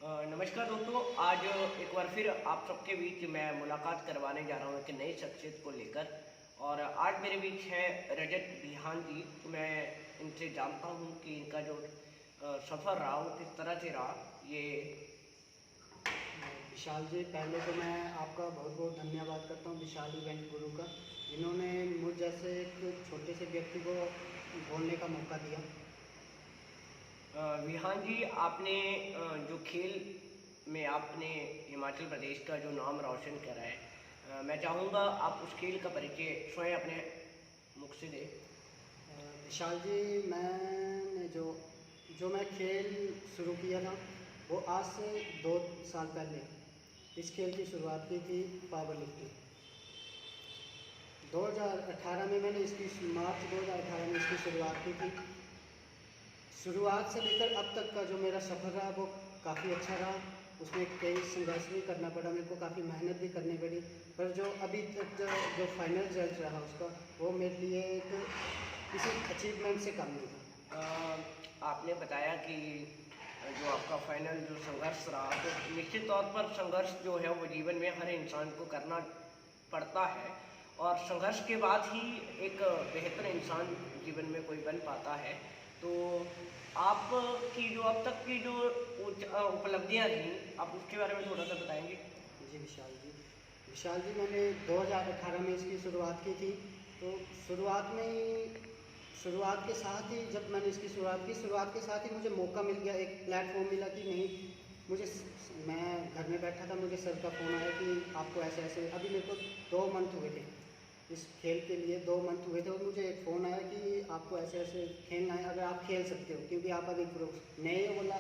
नमस्कार दोस्तों। आज एक बार फिर आप सबके बीच मैं मुलाकात करवाने जा रहा हूँ एक नई शख्सियत को लेकर। और आज मेरे बीच है रजत बिहान जी। तो मैं इनसे जानता हूँ कि इनका जो सफ़र रहा वो किस तरह से रहा ये। विशाल जी, पहले तो मैं आपका बहुत बहुत धन्यवाद करता हूँ विशाल इवेंट गुरु का, जिन्होंने मुझ जैसे एक छोटे से व्यक्ति को बोलने का मौका दिया। विहान जी, आपने जो खेल में आपने हिमाचल प्रदेश का जो नाम रोशन करा है, मैं चाहूँगा आप उस खेल का परिचय स्वयं अपने मुख से दें। विशाल जी, मैंने जो जो मैं खेल शुरू किया था वो आज से 2 साल पहले इस खेल की शुरुआत की थी। पावर लिफ्टिंग 2018 में मैंने मार्च 2018 में इसकी शुरुआत की थी। शुरुआत से लेकर अब तक का जो मेरा सफ़र रहा वो काफ़ी अच्छा रहा। उसमें कई संघर्ष भी करना पड़ा, मेरे को काफ़ी मेहनत भी करनी पड़ी। पर जो अभी तक जो फाइनल रिजल्ट रहा उसका, वो मेरे लिए एक किसी अचीवमेंट से कम नहीं था। आपने बताया कि जो आपका फाइनल जो संघर्ष रहा, तो निश्चित तौर पर संघर्ष जो है वो जीवन में हर इंसान को करना पड़ता है। और संघर्ष के बाद ही एक बेहतर इंसान जीवन में कोई बन पाता है। तो आपकी जो अब तक की जो उपलब्धियां रहीं, आप उसके बारे में थोड़ा सा बताएंगे। जी विशाल जी, मैंने 2018 में इसकी शुरुआत की थी। तो शुरुआत के साथ ही जब मैंने इसकी शुरुआत के साथ ही मुझे मौका मिल गया, एक प्लेटफॉर्म मिला कि नहीं, मैं घर में बैठा था, मुझे सर का फ़ोन आया कि आपको ऐसे ऐसे, अभी मेरे को 2 मंथ हुए थे इस खेल के लिए, 2 मंथ हुए थे, और मुझे एक फ़ोन आया कि आपको ऐसे ऐसे खेलना है, अगर आप खेल सकते हो, क्योंकि आप अभी नए हो, बोला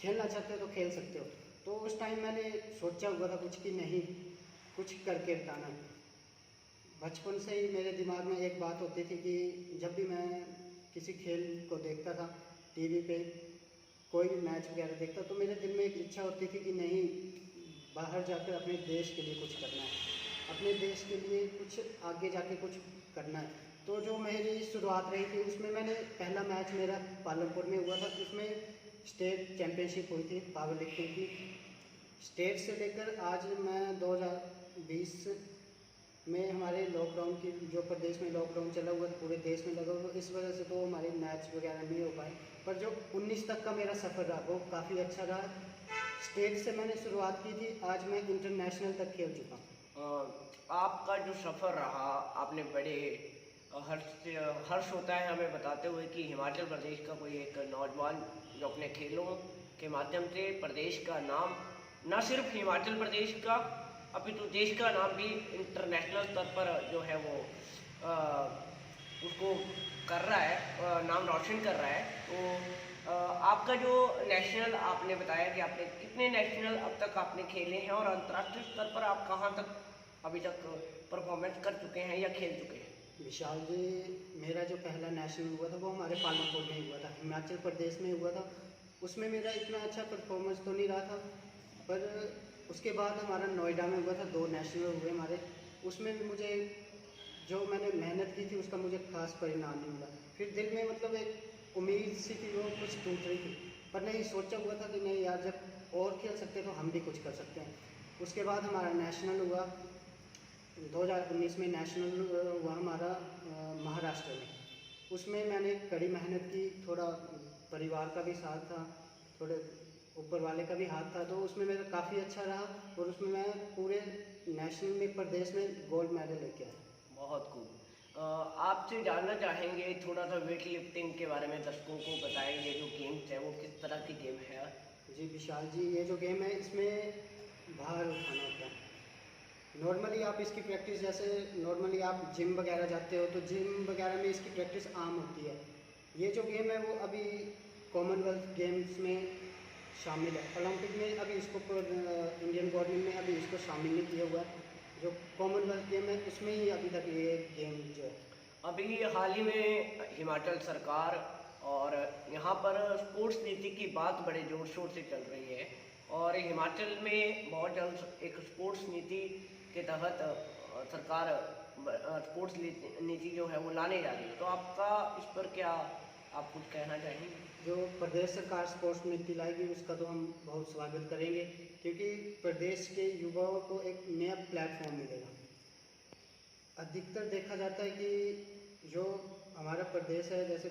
खेलना चाहते हो तो खेल सकते हो। तो उस टाइम मैंने सोचा हुआ था कुछ कि नहीं, कुछ करके बताना है। बचपन से ही मेरे दिमाग में एक बात होती थी कि जब भी मैं किसी खेल को देखता था, टीवी पे कोई भी मैच वगैरह देखता, तो मेरे दिल में एक इच्छा होती थी कि नहीं, बाहर जाकर अपने देश के लिए कुछ करना है, अपने देश के लिए कुछ आगे जाके कुछ करना है। तो जो मेरी शुरुआत रही थी उसमें मैंने पहला मैच मेरा पालमपुर में हुआ था, उसमें स्टेट चैम्पियनशिप हुई थी पावर लिफ्टिंग की। स्टेट से लेकर आज मैं 2020 में हमारे लॉकडाउन की जो प्रदेश में लॉकडाउन चला हुआ था, पूरे देश में लगा हुआ, इस वजह से तो हमारे मैच वगैरह नहीं हो पाए। पर जो 19 तक का मेरा सफ़र रहा वो काफ़ी अच्छा रहा। स्टेट से मैंने शुरुआत की थी, आज मैं इंटरनेशनल तक खेल चुका हूँ। आपका जो सफ़र रहा, आपने बड़े हर्ष होता है हमें बताते हुए कि हिमाचल प्रदेश का कोई एक नौजवान जो अपने खेलों के माध्यम से प्रदेश का नाम, न सिर्फ हिमाचल प्रदेश का अपितु देश का नाम भी इंटरनेशनल स्तर पर जो है वो आ, उसको कर रहा है, नाम रोशन कर रहा है। तो आपका जो नेशनल, आपने बताया कि आपने कितने नेशनल अब तक आपने खेले हैं, और अंतर्राष्ट्रीय स्तर पर आप कहाँ तक अभी तक परफॉर्मेंस कर चुके हैं या खेल चुके हैं। विशाल जी, मेरा जो पहला नेशनल हुआ था वो हमारे पालमपुर में ही हुआ था, हिमाचल प्रदेश में हुआ था। उसमें मेरा इतना अच्छा परफॉर्मेंस तो नहीं रहा था, पर उसके बाद हमारा नोएडा में हुआ था, 2 नेशनल हुए हमारे। उसमें भी मुझे जो मैंने मेहनत की थी उसका मुझे खास परिणाम नहीं मिला। फिर दिल में मतलब एक उम्मीद सी थी, वो कुछ टूट रही थी, पर नहीं, सोचा हुआ था कि नहीं यार, जब और खेल सकते तो हम भी कुछ कर सकते हैं। उसके बाद हमारा नेशनल हुआ 2019 में, नेशनल हुआ हमारा महाराष्ट्र में। उसमें मैंने कड़ी मेहनत की, थोड़ा परिवार का भी साथ था, थोड़े ऊपर वाले का भी हाथ था, तो उसमें मेरा काफ़ी अच्छा रहा, और उसमें मैं पूरे नेशनल में, प्रदेश में गोल्ड मेडल लेके आया। बहुत खूब। आपसे जानना चाहेंगे थोड़ा सा वेट लिफ्टिंग के बारे में, दर्शकों को बताएंगे जो गेम्स है वो किस तरह की गेम है। जी विशाल जी, ये जो गेम है इसमें भार उठाना होता है। नॉर्मली आप इसकी प्रैक्टिस, जैसे नॉर्मली आप जिम वगैरह जाते हो तो जिम वगैरह में इसकी प्रैक्टिस आम होती है। ये जो गेम है वो अभी कॉमनवेल्थ गेम्स में शामिल है, ओलंपिक में अभी इसको इंडियन गवर्नमेंट ने अभी इसको शामिल नहीं किया हुआ है। जो कॉमनवेल्थ गेम है उसमें ही अभी तक ये गेम जो है। अभी हाल ही में हिमाचल सरकार और यहाँ पर स्पोर्ट्स नीति की बात बड़े जोर शोर से चल रही है, और हिमाचल में बहुत जल्द एक स्पोर्ट्स नीति के तहत सरकार स्पोर्ट्स नीति जो है वो लाने जा रही है। तो आपका इस पर क्या, आप कुछ कहना चाहेंगे। जो प्रदेश सरकार स्पोर्ट्स में नीति लाएगी उसका तो हम बहुत स्वागत करेंगे, क्योंकि प्रदेश के युवाओं को एक नया प्लेटफॉर्म मिलेगा। अधिकतर देखा जाता है कि जो हमारा प्रदेश है, जैसे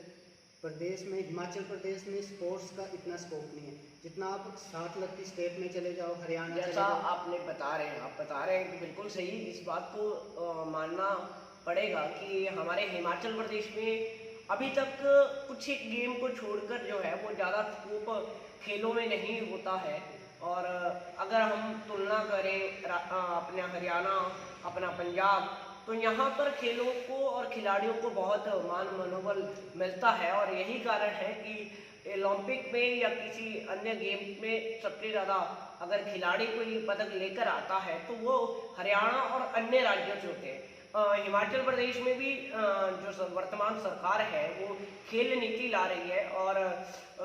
प्रदेश में हिमाचल प्रदेश में स्पोर्ट्स का इतना स्कोप नहीं है जितना आप साथ लगती स्टेट में चले जाओ, हरियाणा चले जैसा जाओ। आप बता रहे हैं कि बिल्कुल सही, इस बात को मानना पड़ेगा कि हमारे हिमाचल प्रदेश में अभी तक कुछ एक गेम को छोड़कर जो है वो ज़्यादा स्कोप खेलों में नहीं होता है। और अगर हम तुलना करें अपना हरियाणा, अपना पंजाब, तो यहाँ पर खेलों को और खिलाड़ियों को बहुत मान मनोबल मिलता है। और यही कारण है कि ओलंपिक में या किसी अन्य गेम में सबसे ज़्यादा अगर खिलाड़ी कोई पदक लेकर आता है तो वो हरियाणा और अन्य राज्यों से होते हैं। हिमाचल प्रदेश में भी जो वर्तमान सरकार है वो खेल नीति ला रही है, और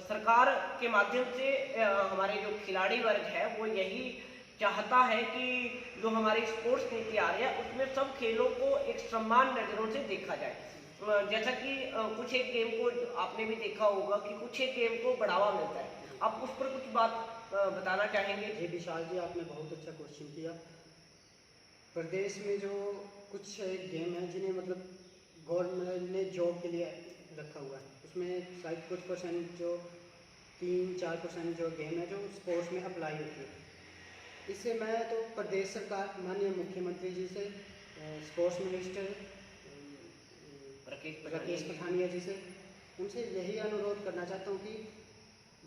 सरकार के माध्यम से हमारे जो खिलाड़ी वर्ग है वो यही चाहता है कि जो हमारी स्पोर्ट्स नीति आ रही है उसमें सब खेलों को एक समान नज़रों से देखा जाए। जैसा कि कुछ एक गेम को आपने भी देखा होगा कि कुछ एक गेम को बढ़ावा मिलता है, आप उस पर कुछ बात बताना चाहेंगे? जी विशाल जी, आपने बहुत अच्छा क्वेश्चन किया। प्रदेश में जो कुछ गेम है जिन्हें मतलब गवर्नमेंट ने जॉब के लिए रखा हुआ है, उसमें शायद कुछ परसेंट जो 3-4% जो गेम है जो स्पोर्ट्स में अप्लाई होती है। इससे मैं तो प्रदेश सरकार माननीय मुख्यमंत्री जी से, स्पोर्ट्स मिनिस्टर राकेश पठानिया जी से, उनसे यही अनुरोध करना चाहता हूँ कि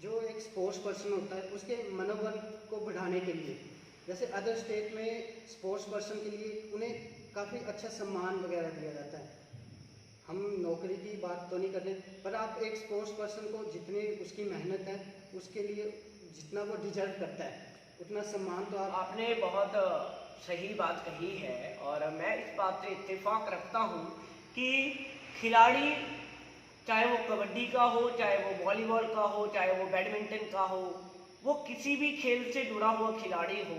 जो एक स्पोर्ट्स पर्सन होता है उसके मनोबल को बढ़ाने के लिए, जैसे अदर स्टेट में स्पोर्ट्स पर्सन के लिए उन्हें काफ़ी अच्छा सम्मान वगैरह दिया जाता है। हम नौकरी की बात तो नहीं कर रहे, पर आप एक स्पोर्ट्स पर्सन को जितनी उसकी मेहनत है उसके लिए जितना वो डिजर्व करता है उतना सम्मान तो आपने बहुत सही बात कही है। और मैं इस बात से इत्तेफाक रखता हूँ कि खिलाड़ी, चाहे वो कबड्डी का हो, चाहे वो वॉलीबॉल का हो, चाहे वो बैडमिंटन का हो, वो किसी भी खेल से जुड़ा हुआ खिलाड़ी हो,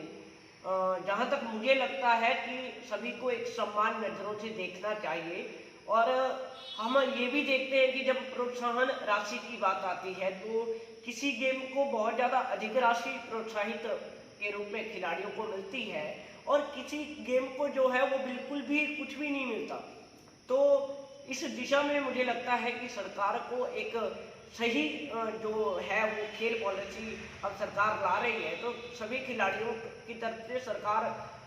जहाँ तक मुझे लगता है कि सभी को एक समान नज़रों से देखना चाहिए। और हम ये भी देखते हैं कि जब प्रोत्साहन राशि की बात आती है तो किसी गेम को बहुत ज़्यादा अधिक राशि प्रोत्साहित के रूप में खिलाड़ियों को मिलती है, और किसी गेम को जो है वो बिल्कुल भी कुछ भी नहीं मिलता। तो इस दिशा में मुझे लगता है कि सरकार को एक सही जो है वो खेल पॉलिसी अब सरकार ला रही है, तो सभी खिलाड़ियों की तरफ से सरकार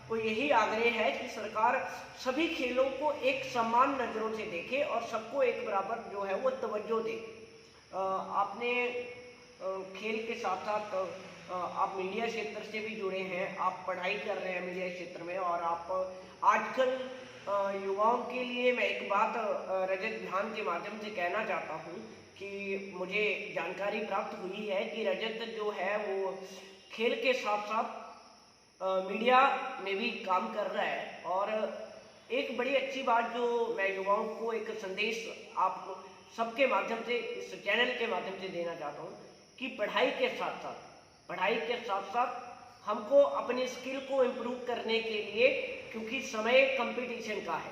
को यही आग्रह है कि सरकार सभी खेलों को एक समान नज़रों से देखे और सबको एक बराबर जो है वो तवज्जो दे। आपने खेल के साथ साथ आप मीडिया क्षेत्र से भी जुड़े हैं, आप पढ़ाई कर रहे हैं मीडिया क्षेत्र में, और आप आजकल युवाओं के लिए मैं एक बात रजत बिहान के माध्यम से कहना चाहता हूँ कि मुझे जानकारी प्राप्त हुई है कि रजत जो है वो खेल के साथ साथ मीडिया में भी काम कर रहा है। और एक बड़ी अच्छी बात जो मैं युवाओं को एक संदेश आप सबके माध्यम से, इस चैनल के माध्यम से देना चाहता हूँ कि पढ़ाई के साथ साथ हमको अपनी स्किल को इम्प्रूव करने के लिए, क्योंकि समय कंपटीशन का है,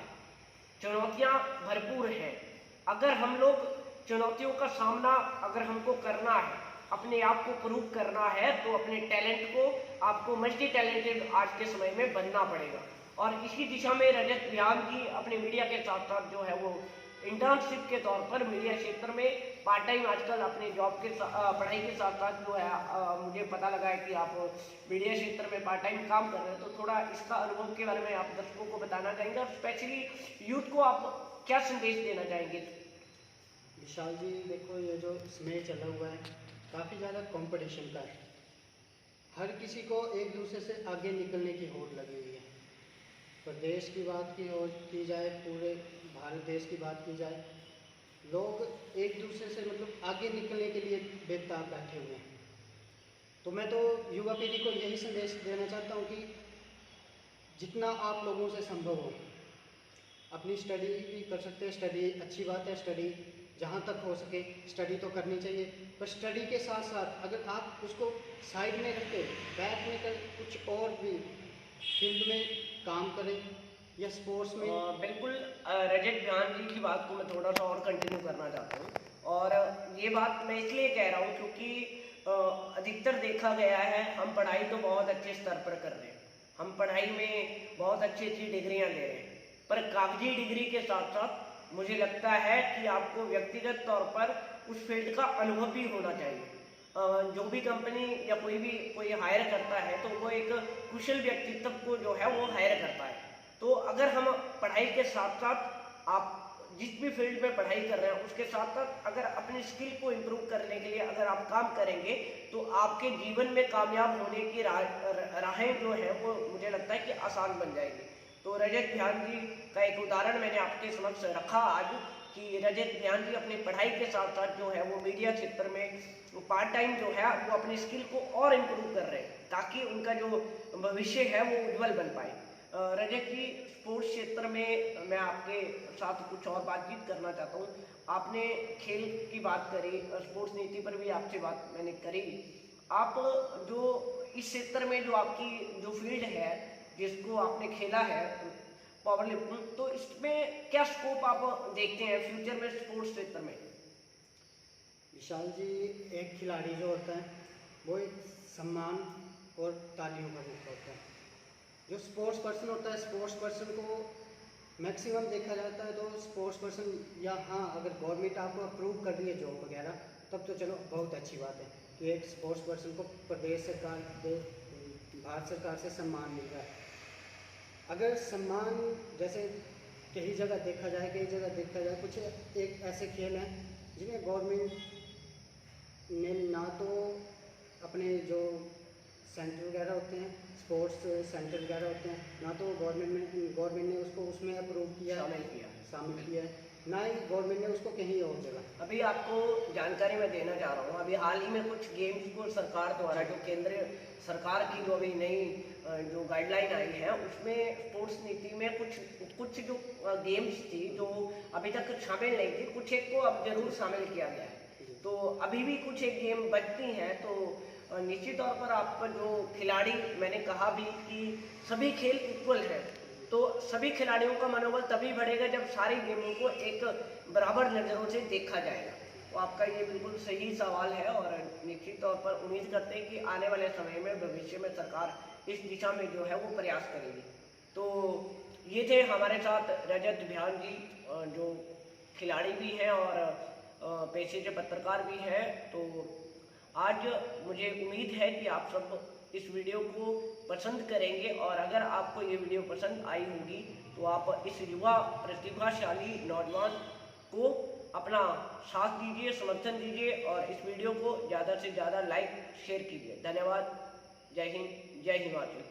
चुनौतियाँ भरपूर हैं, अगर हम लोग चुनौतियों का सामना अगर हमको करना है, अपने आप को प्रूव करना है, तो अपने टैलेंट को आपको मल्टी टैलेंटेड आज के समय में बनना पड़ेगा। और इसी दिशा में रजत बिहान जी अपने मीडिया के साथ साथ जो है वो इंटर्नशिप के तौर पर मीडिया क्षेत्र में पार्ट टाइम आजकल अपने जॉब के पढ़ाई के साथ साथ जो है मुझे पता लगा है कि आप मीडिया क्षेत्र में पार्ट टाइम काम कर रहे हैं, तो थोड़ा इसका अनुभव के बारे में आप दर्शकों को बताना चाहेंगे और स्पेशली यूथ को आप क्या संदेश देना चाहेंगे? विशाल जी देखो, ये जो समय चला हुआ है काफ़ी ज़्यादा कंपटीशन का है, हर किसी को एक दूसरे से आगे निकलने की होड़ लगी हुई है। प्रदेश की बात की जाए, पूरे भारत देश की बात की जाए, लोग एक दूसरे से मतलब आगे निकलने के लिए बेताब बैठे हुए हैं। तो मैं तो युवा पीढ़ी को यही संदेश देना चाहता हूँ कि जितना आप लोगों से संभव हो अपनी स्टडी भी कर सकते हैं। स्टडी अच्छी बात है, स्टडी जहाँ तक हो सके स्टडी तो करनी चाहिए, पर स्टडी के साथ साथ अगर आप उसको साइड में रख के बैक में कर कुछ और भी फील्ड में काम करें या स्पोर्ट्स में। बिल्कुल, रजत बिहान जी की बात को मैं थोड़ा सा और कंटिन्यू करना चाहता हूँ। और ये बात मैं इसलिए कह रहा हूँ क्योंकि अधिकतर देखा गया है हम पढ़ाई तो बहुत अच्छे स्तर पर कर रहे हैं, हम पढ़ाई में बहुत अच्छी अच्छी डिग्रियाँ ले रहे हैं, पर कागजी डिग्री के साथ साथ मुझे लगता है कि आपको व्यक्तिगत तौर पर उस फील्ड का अनुभव भी होना चाहिए। जो भी कंपनी या कोई हायर करता है तो वो एक कुशल व्यक्तित्व को जो है वो हायर करता है। तो अगर हम पढ़ाई के साथ साथ आप जिस भी फील्ड में पढ़ाई कर रहे हैं उसके साथ साथ अगर अपनी स्किल को इम्प्रूव करने के लिए अगर आप काम करेंगे तो आपके जीवन में कामयाब होने की राहें जो है वो मुझे लगता है कि आसान बन जाएगी। तो रजत ध्यान जी का एक उदाहरण मैंने आपके समक्ष रखा आज कि रजत ध्यान जी अपनी पढ़ाई के साथ साथ जो है वो मीडिया क्षेत्र में पार्ट टाइम जो है वो अपनी स्किल को और इम्प्रूव कर रहे हैं ताकि उनका जो भविष्य है वो उज्जवल बन पाए। रजत जी, स्पोर्ट्स क्षेत्र में मैं आपके साथ कुछ और बातचीत करना चाहता हूँ। आपने खेल की बात करी, स्पोर्ट्स नीति पर भी आपसे बात मैंने करी। आप जो इस क्षेत्र में जो आपकी जो फील्ड है जिसको आपने खेला है पावर लिफ्टिंग, तो इसमें क्या स्कोप आप देखते हैं फ्यूचर में स्पोर्ट्स क्षेत्र में? विशाल जी, एक खिलाड़ी जो होता है वो एक सम्मान और तालियों का रूप होता है। जो स्पोर्ट्स पर्सन होता है, स्पोर्ट्स पर्सन को मैक्सिमम देखा जाता है तो स्पोर्ट्स पर्सन या हाँ अगर गवर्नमेंट आपको अप्रूव कर रही है जॉब वगैरह तब तो चलो बहुत अच्छी बात है कि एक स्पोर्ट्स पर्सन को प्रदेश सरकार भारत सरकार से सम्मान मिल रहा है। अगर सम्मान जैसे कई जगह देखा जाए कुछ एक ऐसे खेल हैं जिन्हें गवर्नमेंट ने ना तो अपने जो सेंटर वगैरह होते हैं, स्पोर्ट्स सेंटर वगैरह होते हैं, ना तो गवर्नमेंट ने उसको उसमें अप्रूव किया शामिल किया है, ना ही गवर्नमेंट ने उसको कहीं और जगह। अभी आपको जानकारी मैं देना चाह रहा हूँ, अभी हाल ही में कुछ गेम्स को सरकार द्वारा जो केंद्रीय सरकार की जो अभी नई जो गाइडलाइन आई है उसमें स्पोर्ट्स नीति में कुछ जो गेम्स थी जो अभी तक शामिल नहीं थी, कुछ एक को अब जरूर शामिल किया गया है। तो अभी भी कुछ एक गेम बचती हैं तो निश्चित तौर पर आपका जो खिलाड़ी, मैंने कहा भी कि सभी खेल इक्वल हैं, तो सभी खिलाड़ियों का मनोबल तभी बढ़ेगा जब सारी गेमों को एक बराबर नज़रों से देखा जाएगा। तो आपका ये बिल्कुल सही सवाल है और निश्चित तौर पर उम्मीद करते हैं कि आने वाले समय में भविष्य में सरकार इस दिशा में जो है वो प्रयास करेगी। तो ये थे हमारे साथ रजत ध्यान जी, जो खिलाड़ी भी हैं और पेशे से पत्रकार भी हैं। तो आज मुझे उम्मीद है कि आप सब इस वीडियो को पसंद करेंगे और अगर आपको ये वीडियो पसंद आई होगी तो आप इस युवा प्रतिभाशाली नौजवान को अपना साथ दीजिए, समर्थन दीजिए और इस वीडियो को ज़्यादा से ज़्यादा लाइक शेयर कीजिए। धन्यवाद। जय हिंद, जय हिमाचल।